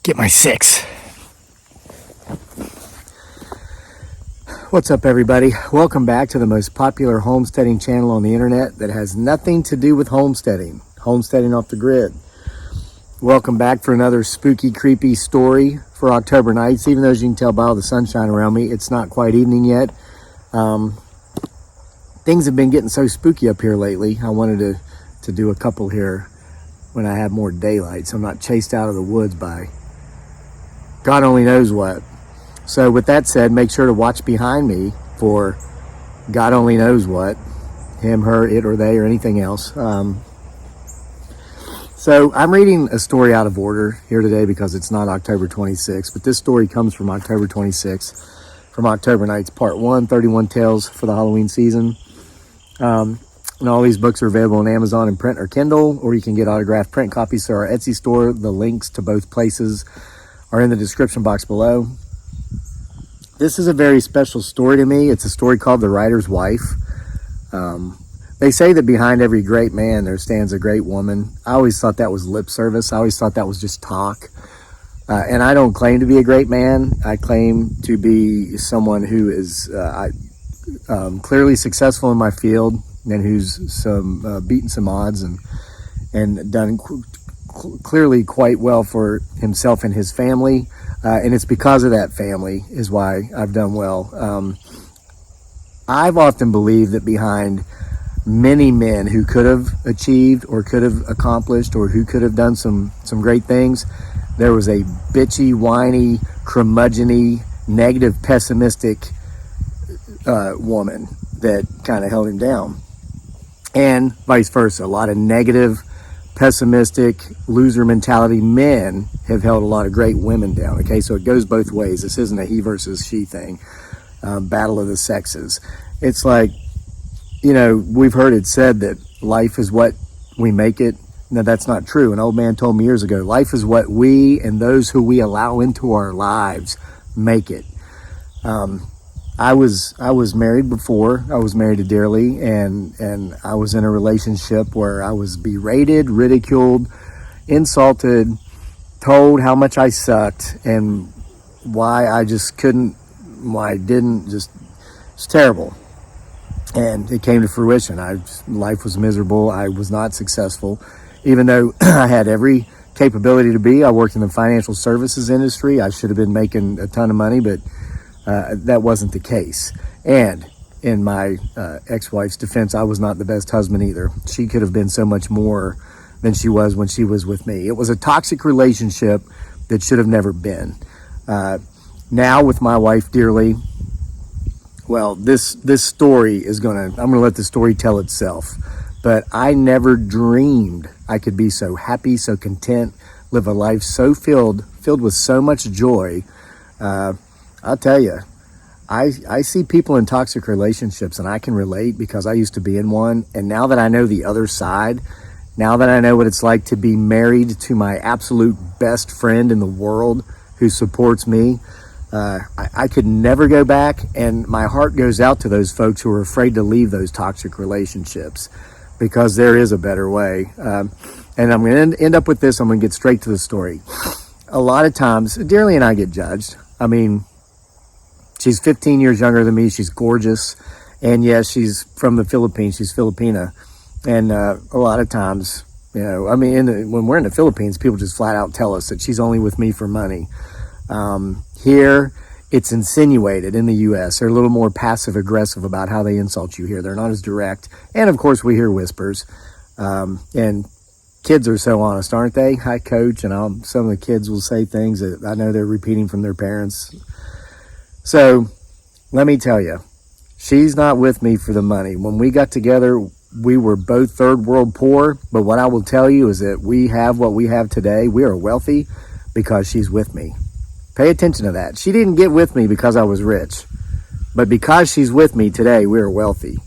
Get my 6. What's up, everybody? Welcome back to the most popular homesteading channel on the internet that has nothing to do with homesteading off the grid. Welcome back for another spooky, creepy story for October nights. Even though, as you can tell by all the sunshine around me, it's not quite evening yet. Things have been getting so spooky up here lately. I wanted to do a couple here when I have more daylight, so I'm not chased out of the woods by God only knows what. So with that said, make sure to watch behind me for God only knows what. Him, her, it, or they, or anything else. So I'm reading a story out of order here today because it's not October 26th, but this story comes from October 26th, from October Nights, Part 1, 31 Tales for the Halloween season. And all these books are available on Amazon in print or Kindle, or you can get autographed print copies through our Etsy store. The links to both places are in the description box below. This is a very special story to me. It's a story called The Writer's Wife. They say that behind every great man there stands a great woman. I always thought that was lip service. I always thought that was just talk. And I don't claim to be a great man. I claim to be someone who is clearly successful in my field and who's beaten some odds and done clearly quite well for himself and his family, and it's because of that family is why I've done well. I've often believed that behind many men who could have achieved or could have accomplished or who could have done some great things, there was a bitchy, whiny, curmudgeon-y, negative, pessimistic woman that kind of held him down, and vice versa. A lot of negative, pessimistic, loser mentality men have held a lot of great women down. Okay, so it goes both ways. This isn't a he versus she thing, battle of the sexes. It's like, we've heard it said that life is what we make it. No, that's not true. An old man told me years ago, life is what we and those who we allow into our lives make it. I was married before. I was married to Dearly, and I was in a relationship where I was berated, ridiculed, insulted, told how much I sucked and why I just couldn't, why I didn't, it's terrible. And it came to fruition. Life was miserable. I was not successful, even though I had every capability to be. I worked in the financial services industry. I should have been making a ton of money, but that wasn't the case. And in my ex-wife's defense, I was not the best husband either. She could have been so much more than she was when she was with me. It was a toxic relationship that should have never been. Now with my wife Dearly, well, this story is I'm gonna let the story tell itself. But I never dreamed I could be so happy, so content, live a life so filled with so much joy. I'll tell you, I see people in toxic relationships and I can relate because I used to be in one. And now that I know the other side, now that I know what it's like to be married to my absolute best friend in the world who supports me, I could never go back. And my heart goes out to those folks who are afraid to leave those toxic relationships because there is a better way. And I'm going to end up with this. I'm going to get straight to the story. A lot of times, Dearly and I get judged. I mean, she's 15 years younger than me. She's gorgeous. And yes, she's from the Philippines. She's Filipina. And a lot of times, when we're in the Philippines, people just flat out tell us that she's only with me for money. Here, it's insinuated in the U.S. They're a little more passive-aggressive about how they insult you here. They're not as direct. And, of course, we hear whispers. And kids are so honest, aren't they? Hi, Coach. And some of the kids will say things that I know they're repeating from their parents. So let me tell you, she's not with me for the money. When we got together, we were both third world poor. But what I will tell you is that we have what we have today. We are wealthy because she's with me. Pay attention to that. She didn't get with me because I was rich. But because she's with me today, we are wealthy.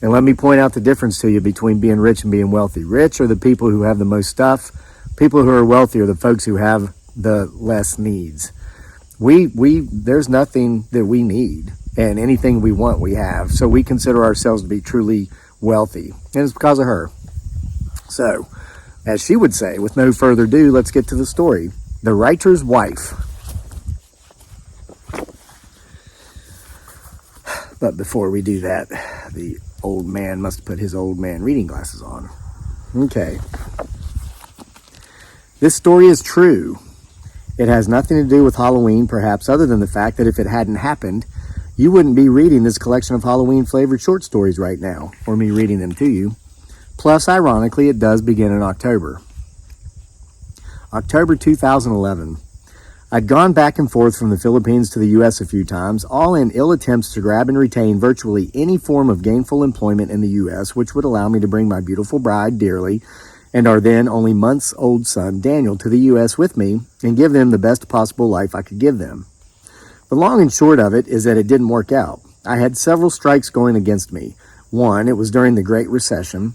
And let me point out the difference to you between being rich and being wealthy. Rich are the people who have the most stuff. People who are wealthy are the folks who have the less needs. There's nothing that we need, and anything we want we have. So we consider ourselves to be truly wealthy, and it's because of her. So, as she would say, with no further ado, let's get to the story. The Writer's Wife. But before we do that, the old man must put his old man reading glasses on. Okay. This story is true. It has nothing to do with Halloween, perhaps, other than the fact that if it hadn't happened, you wouldn't be reading this collection of Halloween-flavored short stories right now, or me reading them to you. Plus, ironically, it does begin in October. October 2011. I'd gone back and forth from the Philippines to the U.S. a few times, all in ill attempts to grab and retain virtually any form of gainful employment in the U.S., which would allow me to bring my beautiful bride, dearly, and our then only months-old son, Daniel, to the U.S. with me and give them the best possible life I could give them. The long and short of it is that it didn't work out. I had several strikes going against me. One, it was during the Great Recession.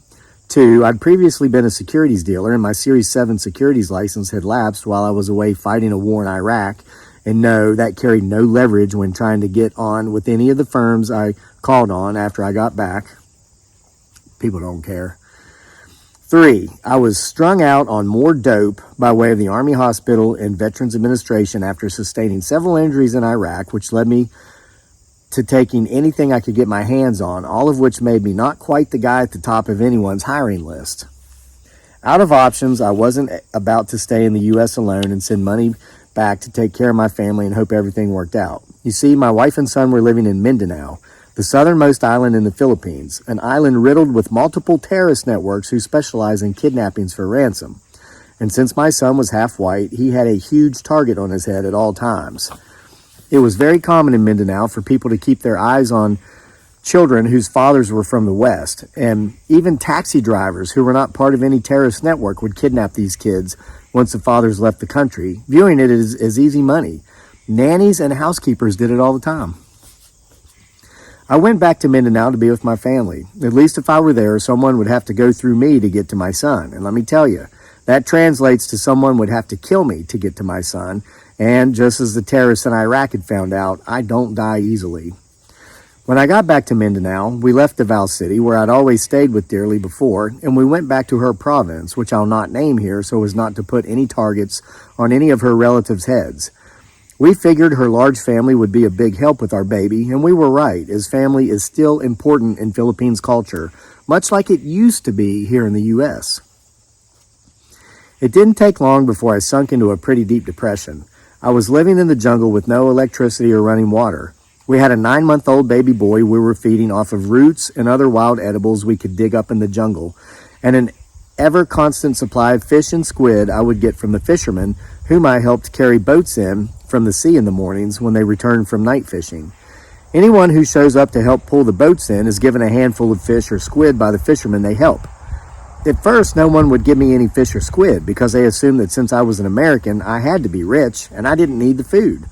Two, I'd previously been a securities dealer and my Series 7 securities license had lapsed while I was away fighting a war in Iraq. And no, that carried no leverage when trying to get on with any of the firms I called on after I got back. People don't care. Three, I was strung out on more dope by way of the Army Hospital and Veterans Administration after sustaining several injuries in Iraq, which led me to taking anything I could get my hands on, all of which made me not quite the guy at the top of anyone's hiring list. Out of options, I wasn't about to stay in the U.S. alone and send money back to take care of my family and hope everything worked out. You see, my wife and son were living in Mindanao, the southernmost island in the Philippines, an island riddled with multiple terrorist networks who specialize in kidnappings for ransom. And since my son was half white, he had a huge target on his head at all times. It was very common in Mindanao for people to keep their eyes on children whose fathers were from the West, and even taxi drivers who were not part of any terrorist network would kidnap these kids once the fathers left the country, viewing it as easy money. Nannies and housekeepers did it all the time. I went back to Mindanao to be with my family. At least if I were there, someone would have to go through me to get to my son. And let me tell you, that translates to someone would have to kill me to get to my son. And just as the terrorists in Iraq had found out, I don't die easily. When I got back to Mindanao, we left Davao City, where I'd always stayed with Dearly before, and we went back to her province, which I'll not name here so as not to put any targets on any of her relatives' heads. We figured her large family would be a big help with our baby, and we were right, as family is still important in Philippines culture, much like it used to be here in the U.S. It didn't take long before I sunk into a pretty deep depression. I was living in the jungle with no electricity or running water. We had a 9-month-old baby boy we were feeding off of roots and other wild edibles we could dig up in the jungle, and an ever-constant supply of fish and squid I would get from the fishermen, whom I helped carry boats in from the sea in the mornings when they returned from night fishing. Anyone who shows up to help pull the boats in is given a handful of fish or squid by the fishermen they help. At first, no one would give me any fish or squid because they assumed that since I was an American, I had to be rich and I didn't need the food.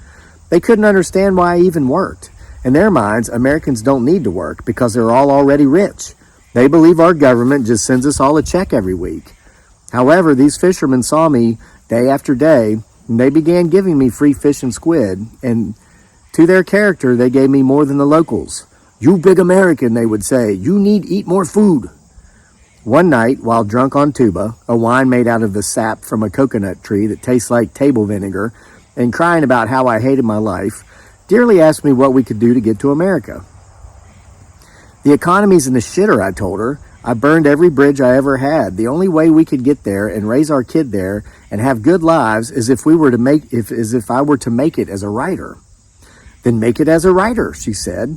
They couldn't understand why I even worked. In their minds, Americans don't need to work because they're all already rich. They believe our government just sends us all a check every week. However, these fishermen saw me day after day, and they began giving me free fish and squid, and to their character, they gave me more than the locals. "You big American," they would say, "you need eat more food." One night, while drunk on tuba, a wine made out of the sap from a coconut tree that tastes like table vinegar, and crying about how I hated my life, Dearly asked me what we could do to get to America. "The economy's in the shitter," I told her. "I burned every bridge I ever had. The only way we could get there and raise our kid there and have good lives is if I were to make it as a writer." "Then make it as a writer," she said.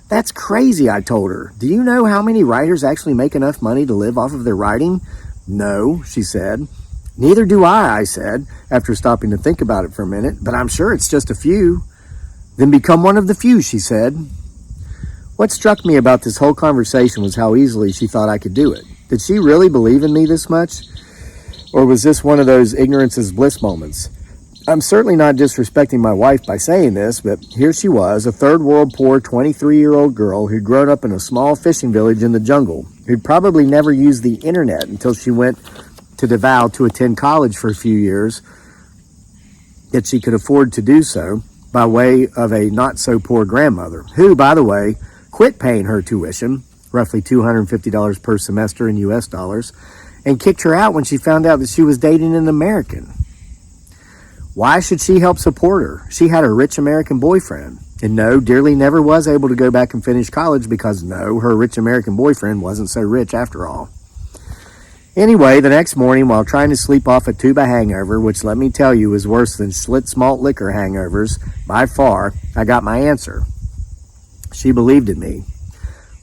"That's crazy," I told her. "Do you know how many writers actually make enough money to live off of their writing?" "No," she said. "Neither do I said, after stopping to think about it for a minute, "but I'm sure it's just a few." "Then become one of the few," she said. What struck me about this whole conversation was how easily she thought I could do it. Did she really believe in me this much? Or was this one of those ignorance is bliss moments? I'm certainly not disrespecting my wife by saying this, but here she was, a third world poor 23-year-old girl who'd grown up in a small fishing village in the jungle, who'd probably never used the internet until she went to Davao to attend college for a few years, that she could afford to do so by way of a not-so-poor grandmother, who, by the way, quit paying her tuition, roughly $250 per semester in U.S. dollars, and kicked her out when she found out that she was dating an American. Why should she help support her? She had a rich American boyfriend. And no, Dearly never was able to go back and finish college because no, her rich American boyfriend wasn't so rich after all. Anyway, the next morning, while trying to sleep off a tuba hangover, which let me tell you is worse than Schlitz malt liquor hangovers, by far, I got my answer. She believed in me.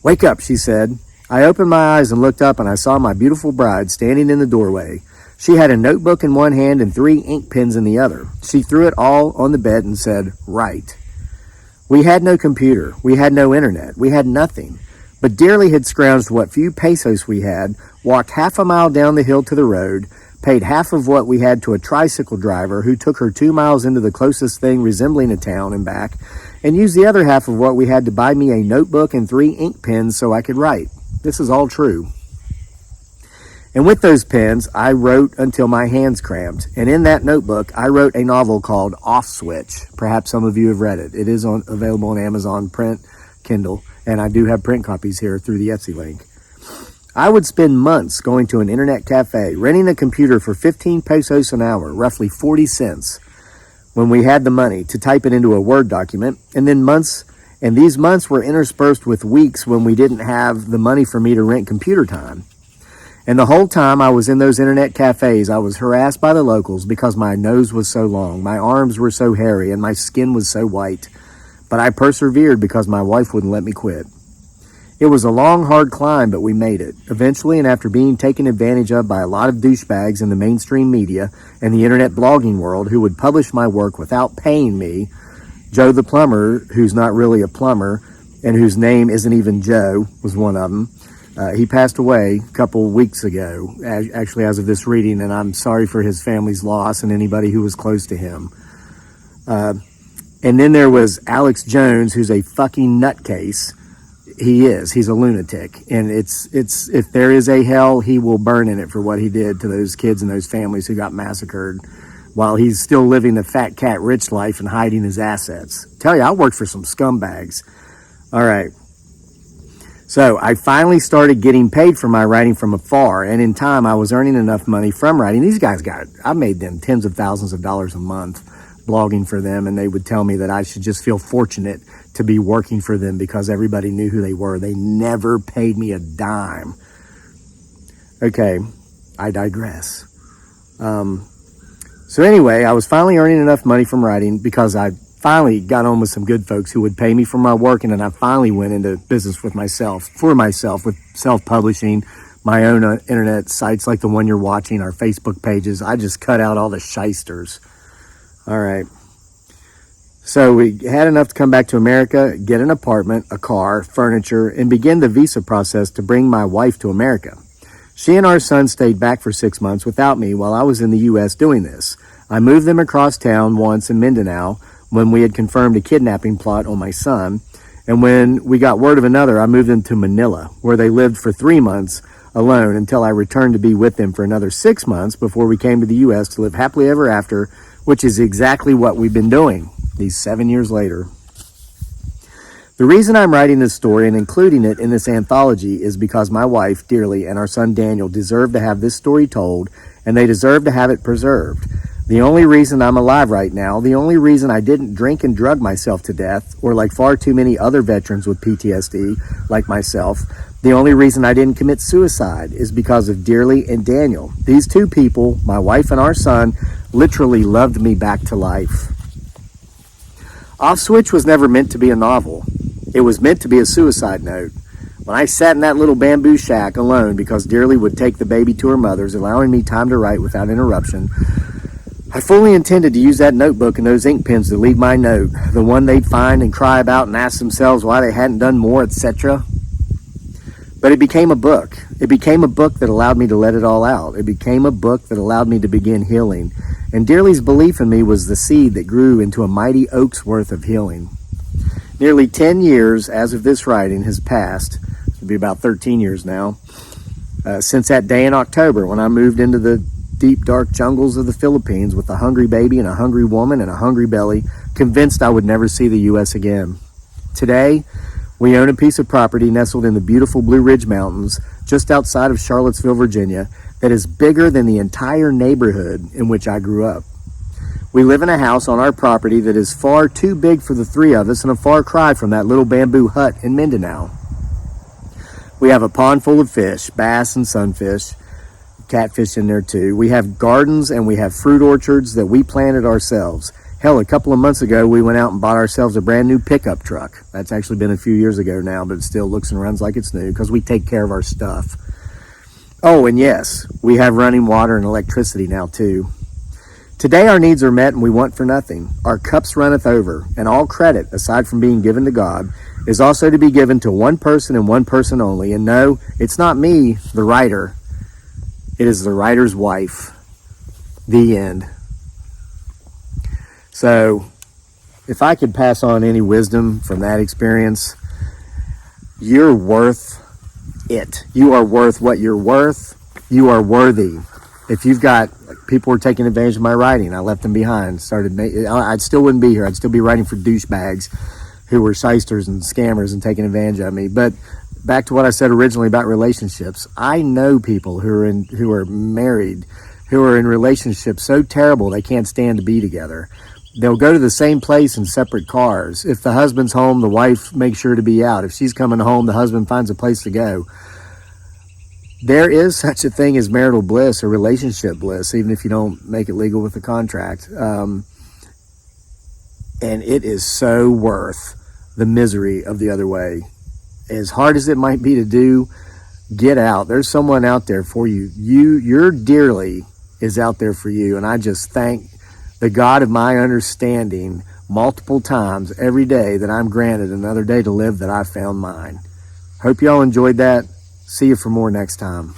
"Wake up," she said. I opened my eyes and looked up, and I saw my beautiful bride standing in the doorway. She had a notebook in one hand and 3 ink pens in the other. She threw it all on the bed and said, "Write." We had no computer. We had no internet. We had nothing. But Dearly had scrounged what few pesos we had, walked half a mile down the hill to the road, paid half of what we had to a tricycle driver who took her 2 miles into the closest thing resembling a town and back, and used the other half of what we had to buy me a notebook and 3 ink pens so I could write. This is all true. And with those pens, I wrote until my hands cramped. And in that notebook, I wrote a novel called Off Switch. Perhaps some of you have read it. It is available on Amazon print, Kindle, and I do have print copies here through the Etsy link. I would spend months going to an internet cafe, renting a computer for 15 pesos an hour, roughly 40 cents, when we had the money to type it into a Word document, and these months were interspersed with weeks when we didn't have the money for me to rent computer time. And the whole time I was in those internet cafes, I was harassed by the locals because my nose was so long, my arms were so hairy, and my skin was so white. But I persevered because my wife wouldn't let me quit. It was a long, hard climb, but we made it. Eventually, and after being taken advantage of by a lot of douchebags in the mainstream media and the internet blogging world who would publish my work without paying me, Joe the plumber, who's not really a plumber and whose name isn't even Joe, was one of them. He passed away a couple weeks ago, actually as of this reading, and I'm sorry for his family's loss and anybody who was close to him. And then there was Alex Jones, who's a fucking nutcase. He's a lunatic. And it's if there is a hell, he will burn in it for what he did to those kids and those families who got massacred while he's still living the fat cat rich life and hiding his assets. Tell you, I worked for some scumbags. All right. So I finally started getting paid for my writing from afar, and in time I was earning enough money from writing. These guys I made them tens of thousands of dollars a month blogging for them, and they would tell me that I should just feel fortunate to be working for them because everybody knew who they were. They never paid me a dime. Okay, I digress. So anyway, I was finally earning enough money from writing because I finally got on with some good folks who would pay me for my work, and then I finally went into business with myself, with self-publishing, my own internet sites like the one you're watching, our Facebook pages. I just cut out all the shysters. All right. So we had enough to come back to America, get an apartment, a car, furniture, and begin the visa process to bring my wife to America. She and our son stayed back for 6 months without me while I was in the U.S. doing this. I moved them across town once in Mindanao when we had confirmed a kidnapping plot on my son. And when we got word of another, I moved them to Manila, where they lived for 3 months alone until I returned to be with them for another 6 months before we came to the U.S. to live happily ever after, which is exactly what we've been doing these 7 years later. The reason I'm writing this story and including it in this anthology is because my wife, Dearly, and our son Daniel deserve to have this story told, and they deserve to have it preserved. The only reason I'm alive right now, the only reason I didn't drink and drug myself to death, or like far too many other veterans with PTSD, like myself, the only reason I didn't commit suicide is because of Dearly and Daniel. These two people, my wife and our son, literally loved me back to life. Off Switch was never meant to be a novel. It was meant to be a suicide note. When I sat in that little bamboo shack alone because Dearly would take the baby to her mother's, allowing me time to write without interruption, I fully intended to use that notebook and those ink pens to leave my note, the one they'd find and cry about and ask themselves why they hadn't done more, etc. But it became a book. It became a book that allowed me to let it all out. It became a book that allowed me to begin healing. And Dearly's belief in me was the seed that grew into a mighty oak's worth of healing. Nearly 10 years, as of this writing, has passed. It'll be about 13 years now, since that day in October when I moved into the deep, dark jungles of the Philippines with a hungry baby and a hungry woman and a hungry belly, convinced I would never see the U.S. again. Today, we own a piece of property nestled in the beautiful Blue Ridge Mountains, just outside of Charlottesville, Virginia, that is bigger than the entire neighborhood in which I grew up. We live in a house on our property that is far too big for the three of us and a far cry from that little bamboo hut in Mindanao. We have a pond full of fish, bass and sunfish, catfish in there too. We have gardens and we have fruit orchards that we planted ourselves. Hell, a couple of months ago, we went out and bought ourselves a brand new pickup truck. That's actually been a few years ago now, but it still looks and runs like it's new because we take care of our stuff. Oh, and yes, we have running water and electricity now too. Today our needs are met and we want for nothing. Our cups runneth over, and all credit, aside from being given to God, is also to be given to one person and one person only. And no, it's not me, the writer. It is the writer's wife. The end. So, if I could pass on any wisdom from that experience, you're worth it. You are worth what you're worth. You are worthy. If you've got, people were taking advantage of my writing, I left them behind. I still wouldn't be here. I'd still be writing for douchebags who were shysters and scammers and taking advantage of me. But back to what I said originally about relationships, I know people who are married, who are in relationships so terrible they can't stand to be together. They'll go to the same place in separate cars. If the husband's home, the wife makes sure to be out. If she's coming home, the husband finds a place to go. There is such a thing as marital bliss or relationship bliss, even if you don't make it legal with a contract. And it is so worth the misery of the other way. As hard as it might be to do, get out. There's someone out there for you. Your dearly is out there for you. And I just thank the God of my understanding multiple times every day that I'm granted another day to live that I found mine. Hope y'all enjoyed that. See you for more next time.